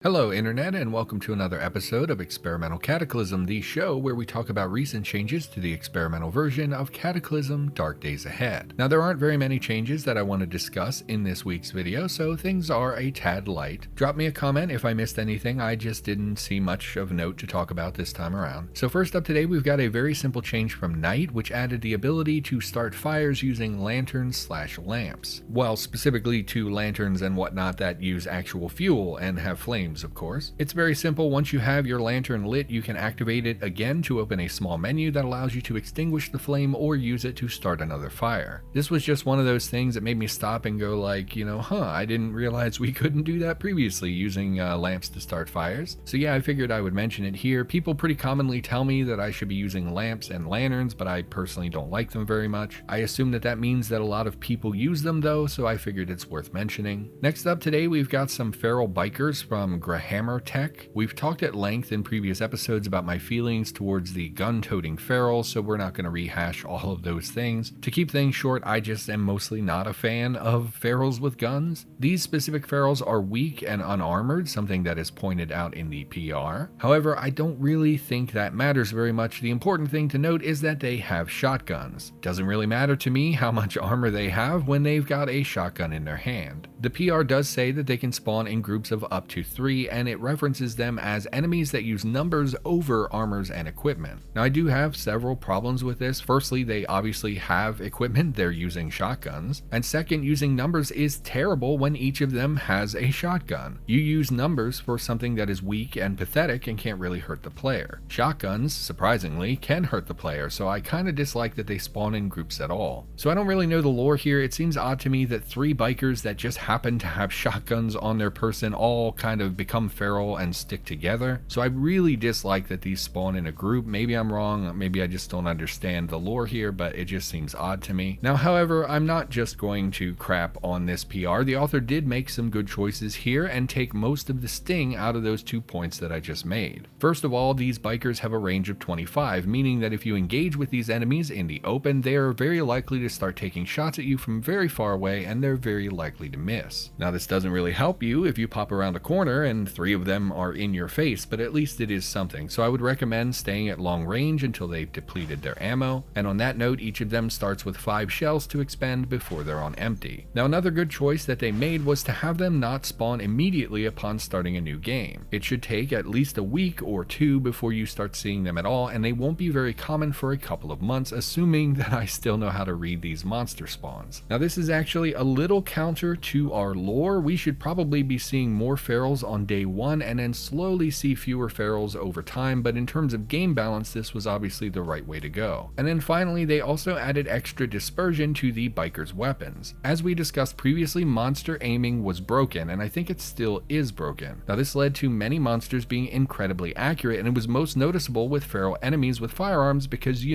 Hello Internet, and welcome to another episode of Experimental Cataclysm, the show where we talk about recent changes to the experimental version of Cataclysm Dark Days Ahead. Now there aren't very many changes that I want to discuss in this week's video, so things are a tad light. Drop me a comment if I missed anything, I just didn't see much of note to talk about this time around. So first up today we've got a very simple change from night, which added the ability to start fires using lanterns/lamps. Well, specifically to lanterns and whatnot that use actual fuel and have flames. Of course. It's very simple. Once you have your lantern lit, you can activate it again to open a small menu that allows you to extinguish the flame or use it to start another fire. This was just one of those things that made me stop and go like, I didn't realize we couldn't do that previously using lamps to start fires. So yeah, I figured I would mention it here. People pretty commonly tell me that I should be using lamps and lanterns, but I personally don't like them very much. I assume that means that a lot of people use them though, so I figured it's worth mentioning. Next up today, we've got some feral bikers from Hammer Tech. We've talked at length in previous episodes about my feelings towards the gun-toting ferals, so we're not going to rehash all of those things. To keep things short, I just am mostly not a fan of ferals with guns. These specific ferals are weak and unarmored, something that is pointed out in the PR. However, I don't really think that matters very much. The important thing to note is that they have shotguns. Doesn't really matter to me how much armor they have when they've got a shotgun in their hand. The PR does say that they can spawn in groups of up to 3, and it references them as enemies that use numbers over armors and equipment. Now I do have several problems with this. Firstly, they obviously have equipment, they're using shotguns. And second, using numbers is terrible when each of them has a shotgun. You use numbers for something that is weak and pathetic and can't really hurt the player. Shotguns, surprisingly, can hurt the player, so I kinda dislike that they spawn in groups at all. So I don't really know the lore here. It seems odd to me that 3 bikers that just happen to have shotguns on their person all kind of become feral and stick together. So I really dislike that these spawn in a group. Maybe I'm wrong, maybe I just don't understand the lore here, but it just seems odd to me. Now, however, I'm not just going to crap on this PR. The author did make some good choices here and take most of the sting out of those 2 points that I just made. First of all, these bikers have a range of 25, meaning that if you engage with these enemies in the open, they are very likely to start taking shots at you from very far away, and they're very likely to miss. Now, this doesn't really help you if you pop around a corner and 3 of them are in your face, but at least it is something. So I would recommend staying at long range until they've depleted their ammo, and on that note, each of them starts with 5 shells to expend before they're on empty. Now, another good choice that they made was to have them not spawn immediately upon starting a new game. It should take at least a week or 2 before you start seeing them at all, and they won't be very common for a couple of months, assuming that I still know how to read these monster spawns. Now, this is actually a little counter to our lore. We should probably be seeing more ferals on day 1 and then slowly see fewer ferals over time, but in terms of game balance, this was obviously the right way to go. And then finally, they also added extra dispersion to the bikers' weapons. As we discussed previously, monster aiming was broken, and I think it still is broken. Now, this led to many monsters being incredibly accurate, and it was most noticeable with feral enemies with firearms because,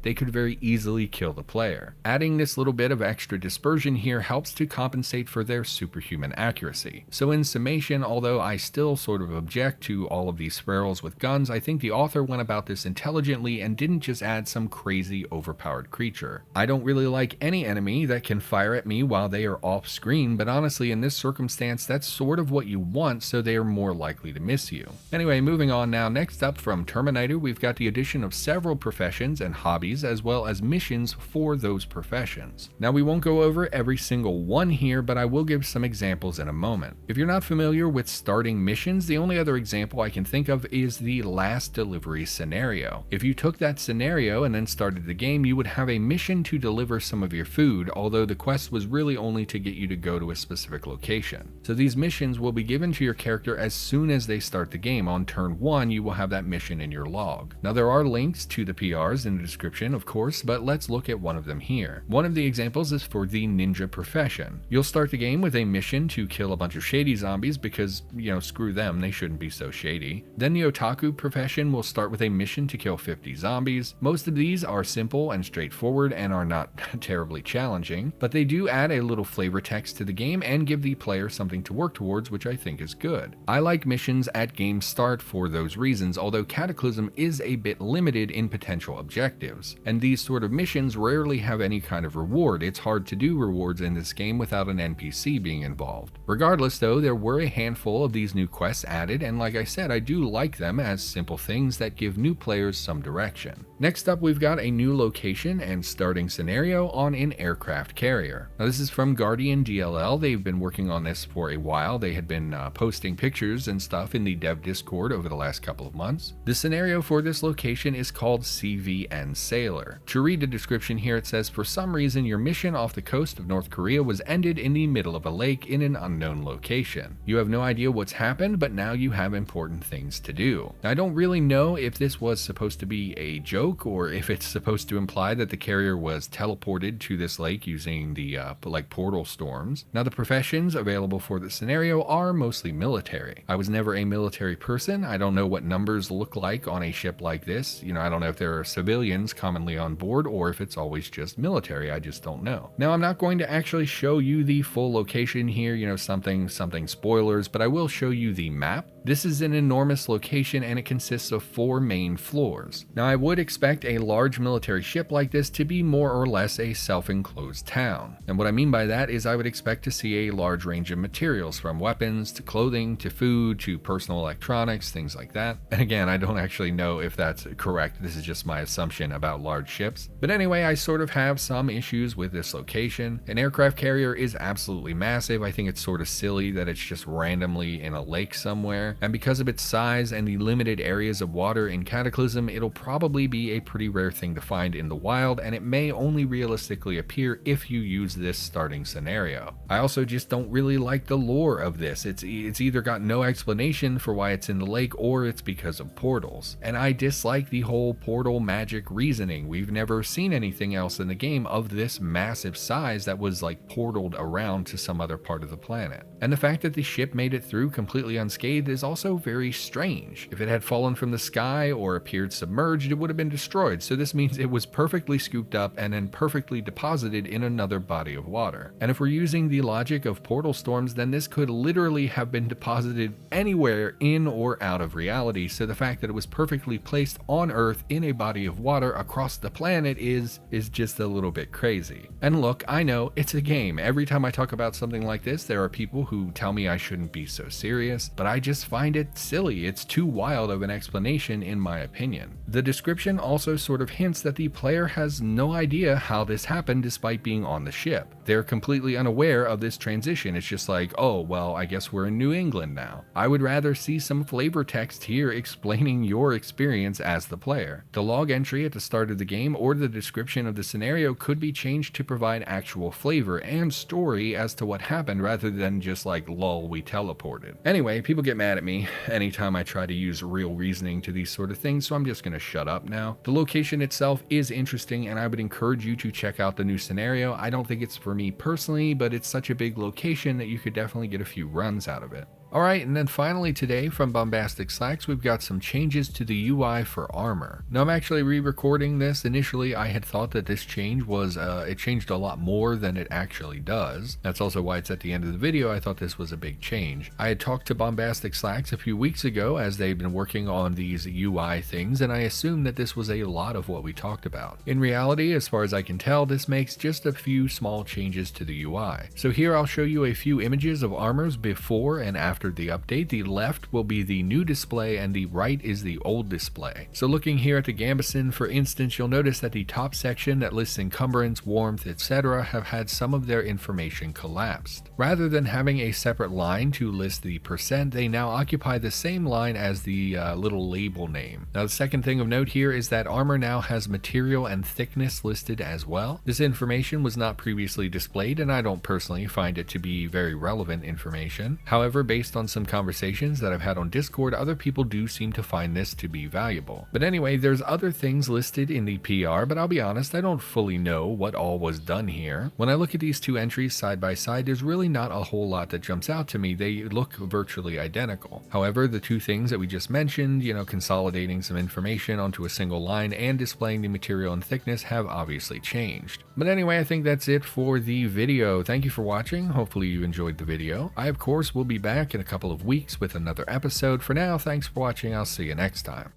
they could very easily kill the player. Adding this little bit of extra dispersion here helps to compensate for their superhuman accuracy. So in summation, although I still sort of object to all of these ferals with guns, I think the author went about this intelligently and didn't just add some crazy overpowered creature. I don't really like any enemy that can fire at me while they are off screen, but honestly in this circumstance that's sort of what you want, so they are more likely to miss you. Anyway, moving on now. Next up from Terminator, we've got the addition of several professions and hobbies as well as missions for those professions. Now we won't go over every single one here, but I will give some examples in a moment. If you're not familiar with starting missions, the only other example I can think of is the last delivery scenario. If you took that scenario and then started the game, you would have a mission to deliver some of your food, although the quest was really only to get you to go to a specific location. So these missions will be given to your character as soon as they start the game. On turn 1, you will have that mission in your log. Now there are links to the PRs in the description, of course, but let's look at one of them here. One of the examples is for the ninja profession. You'll start the game with a mission to kill a bunch of shady zombies because, screw them, they shouldn't be so shady. Then the otaku profession will start with a mission to kill 50 zombies. Most of these are simple and straightforward and are not terribly challenging, but they do add a little flavor text to the game and give the player something to work towards, which I think is good. I like missions at game start for those reasons, although Cataclysm is a bit limited in potential objectives. players. And these sort of missions rarely have any kind of reward. It's hard to do rewards in this game without an NPC being involved. Regardless though, there were a handful of these new quests added, and like I said, I do like them as simple things that give new players some direction. Next up, we've got a new location and starting scenario on an aircraft carrier. Now this is from Guardian DLL. They've been working on this for a while. They had been posting pictures and stuff in the dev Discord over the last couple of months. The scenario for this location is called CVN Sailor. To read the description here, it says, for some reason your mission off the coast of North Korea was ended in the middle of a lake in an unknown location. You have no idea what's happened, but now you have important things to do. Now, I don't really know if this was supposed to be a joke or if it's supposed to imply that the carrier was teleported to this lake using the like portal storms. Now the professions available for the scenario are mostly military. I was never a military person. I don't know what numbers look like on a ship like this. I don't know if there are civilians commonly on board or if it's always just military. I just don't know. Now I'm not going to actually show you the full location here, something spoilers, but I will show you the map. This is an enormous location and it consists of 4 main floors. Now I would expect a large military ship like this to be more or less a self-enclosed town. And what I mean by that is I would expect to see a large range of materials, from weapons to clothing to food to personal electronics, things like that. And again, I don't actually know if that's correct. This is just my assumption about large ships. But anyway, I sort of have some issues with this location. An aircraft carrier is absolutely massive. I think it's sort of silly that it's just randomly in a lake somewhere. And because of its size and the limited areas of water in Cataclysm, it'll probably be a pretty rare thing to find in the wild, and it may only realistically appear if you use this starting scenario. I also just don't really like the lore of this. It's either got no explanation for why it's in the lake or it's because of portals. And I dislike the whole portal magic reasoning. We've never seen anything else in the game of this massive size that was like portaled around to some other part of the planet. And the fact that the ship made it through completely unscathed is also very strange. If it had fallen from the sky or appeared submerged, it would have been destroyed. So this means it was perfectly scooped up and then perfectly deposited in another body of water. And if we're using the logic of portal storms, then this could literally have been deposited anywhere in or out of reality. So the fact that it was perfectly placed on Earth in a body of water across the planet is just a little bit crazy. And look, I know it's a game. Every time I talk about something like this, there are people who tell me I shouldn't be so serious, but I just find it silly. It's too wild of an explanation in my opinion. The description also sort of hints that the player has no idea how this happened despite being on the ship. They're completely unaware of this transition. It's just like, oh, well, I guess we're in New England now. I would rather see some flavor text here explaining your experience as the player. The log entry at the start of the game or the description of the scenario could be changed to provide actual flavor and story as to what happened rather than just like, lol, we teleported. Anyway, people get mad at me anytime I try to use real reasoning to these sort of things, so I'm just gonna shut up now. The location itself is interesting and I would encourage you to check out the new scenario. I don't think it's for me personally, but it's such a big location that you could definitely get a few runs out of it. Alright, and then finally today from Bombastic Slacks, we've got some changes to the UI for armor. Now I'm actually re-recording this. Initially I had thought that this change was, it changed a lot more than it actually does. That's also why it's at the end of the video. I thought this was a big change. I had talked to Bombastic Slacks a few weeks ago as they've been working on these UI things, and I assumed that this was a lot of what we talked about. In reality, as far as I can tell, this makes just a few small changes to the UI. So here I'll show you a few images of armors before and after the update. The left will be the new display and the right is the old display. So looking here at the gambeson, for instance, you'll notice that the top section that lists encumbrance, warmth, etc. have had some of their information collapsed. Rather than having a separate line to list the percent, they now occupy the same line as the little label name. Now the second thing of note here is that armor now has material and thickness listed as well. This information was not previously displayed and I don't personally find it to be very relevant information. However, based on some conversations that I've had on Discord, other people do seem to find this to be valuable. But anyway, there's other things listed in the PR, but I'll be honest, I don't fully know what all was done here. When I look at these two entries side by side, there's really not a whole lot that jumps out to me. They look virtually identical. However, the two things that we just mentioned, consolidating some information onto a single line and displaying the material and thickness have obviously changed. But anyway, I think that's it for the video. Thank you for watching. Hopefully you enjoyed the video. I, of course, will be back in a couple of weeks with another episode. For now, thanks for watching. I'll see you next time.